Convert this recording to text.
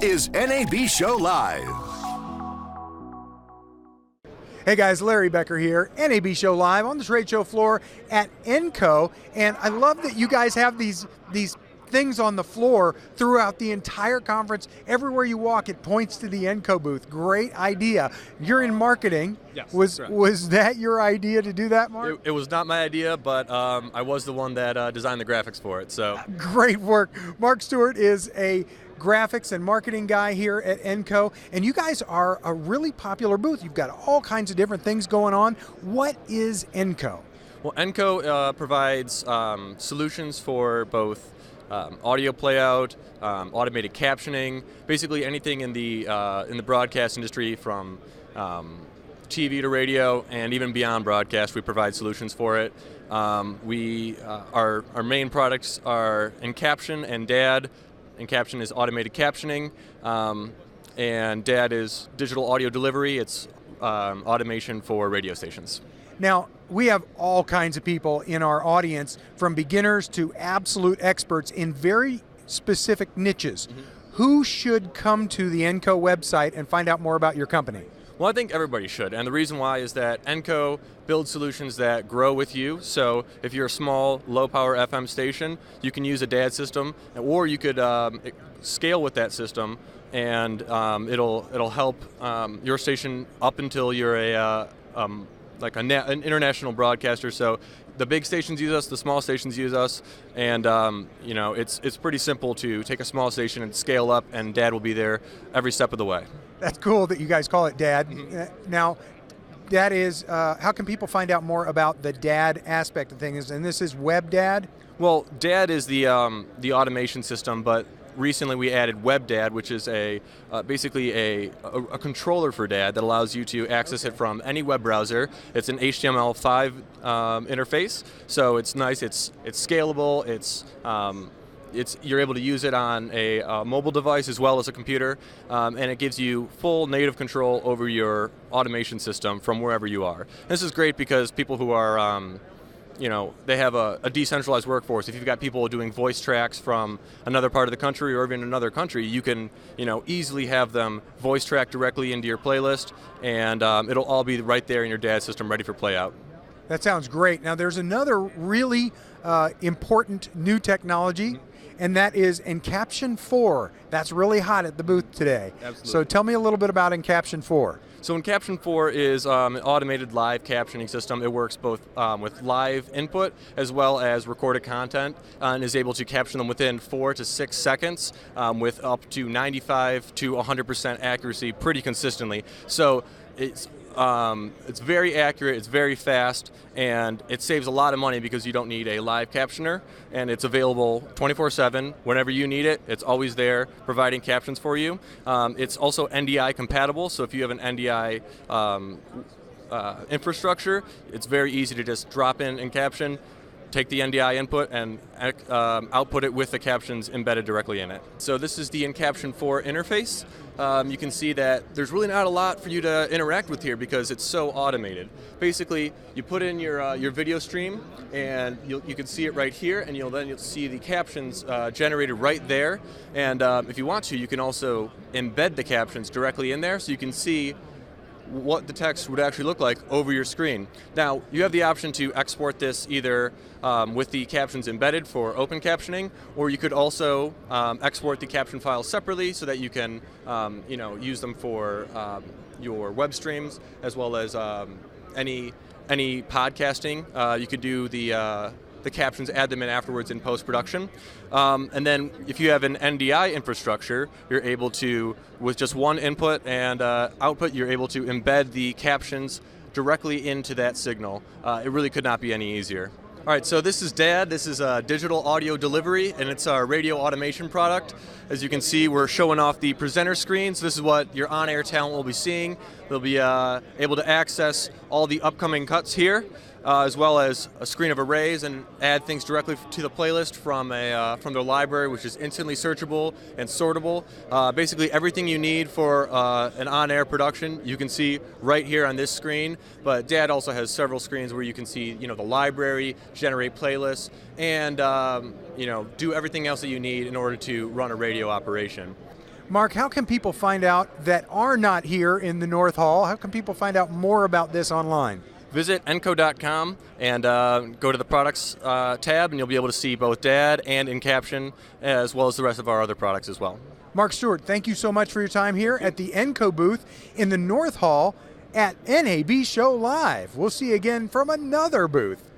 is NABShow Live. Hey guys, Larry Becker here, NABShow Live on the trade show floor at Enco, and I love that you guys have these things on the floor throughout the entire conference. Everywhere you walk, it points to the Enco booth. Great idea. You're in marketing. Yes, was that your idea to do that, Mark? It was not my idea, but I was the one that designed the graphics for it. So great work. Mark Stewart is a graphics and marketing guy here at Enco, and you guys are a really popular booth. You've got all kinds of different things going on. What is Enco? Well, Enco provides solutions for both audio playout, automated captioning, basically anything in the broadcast industry from TV to radio and even beyond broadcast. We provide solutions for it. Our main products are Caption and DAD. Caption is automated captioning, and DAD is digital audio delivery. It's automation for radio stations. Now, we have all kinds of people in our audience, from beginners to absolute experts in very specific niches. Mm-hmm. Who should come to the Enco website and find out more about your company? Well, I think everybody should, and the reason why is that Enco builds solutions that grow with you. So if you're a small, low-power FM station, you can use a DAD system, or you could scale with that system, and it'll help your station up until you're an international broadcaster. So the big stations use us, the small stations use us, and it's pretty simple to take a small station and scale up, and DAD will be there every step of the way. That's cool that you guys call it DAD. Mm-hmm. Now, that is, how can people find out more about the DAD aspect of things? And this is Web DAD? Well, DAD is the automation system, but recently we added Web DAD, which is basically a controller for DAD that allows you to access it from any web browser. It's an HTML5 interface, so it's nice. It's scalable. You're able to use it on a mobile device as well as a computer, and it gives you full native control over your automation system from wherever you are. This is great because people who are they have a decentralized workforce. If you've got people doing voice tracks from another part of the country or even another country, you can easily have them voice track directly into your playlist, and it'll all be right there in your DAD system ready for playout. That sounds great. Now there's another really important new technology, and that is Caption 4. That's really hot at the booth today. Absolutely. So tell me a little bit about Caption 4. So Caption 4 is an automated live captioning system. It works both with live input as well as recorded content, and is able to caption them within 4 to 6 seconds with up to 95 to 100% accuracy pretty consistently. So it's very accurate, it's very fast, and it saves a lot of money because you don't need a live captioner, and it's available 24/7 whenever you need it. It's always there providing captions for you. It's also NDI compatible, so if you have an NDI infrastructure, it's very easy to just drop in Caption, take the NDI input and output it with the captions embedded directly in it. So this is the Caption 4 interface. You can see that there's really not a lot for you to interact with here because it's so automated. Basically, you put in your video stream, and you can see it right here, and you'll see the captions generated right there. And if you want to, you can also embed the captions directly in there, so you can see what the text would actually look like over your screen. Now, you have the option to export this either with the captions embedded for open captioning, or you could also export the caption files separately so that you can use them for your web streams as well as any podcasting. You could do the captions, add them in afterwards in post-production. And then if you have an NDI infrastructure, you're able to, with just one input and output, you're able to embed the captions directly into that signal. It really could not be any easier. All right, so this is DAD. This is digital audio delivery, and it's our radio automation product. As you can see, we're showing off the presenter screens. This is what your on-air talent will be seeing. They'll be able to access all the upcoming cuts here, as well as a screen of arrays, and add things directly to the playlist from their library, which is instantly searchable and sortable. Basically everything you need for an on-air production you can see right here on this screen. But DAD also has several screens where you can see the library, generate playlists, and do everything else that you need in order to run a radio operation. Mark, how can people find out that are not here in the North Hall? How can people find out more about this online? Visit Enco.com and go to the products tab, and you'll be able to see both DAD and In Caption, as well as the rest of our other products as well. Mark Stewart, thank you so much for your time here at the Enco booth in the North Hall at NABShow Live. We'll see you again from another booth.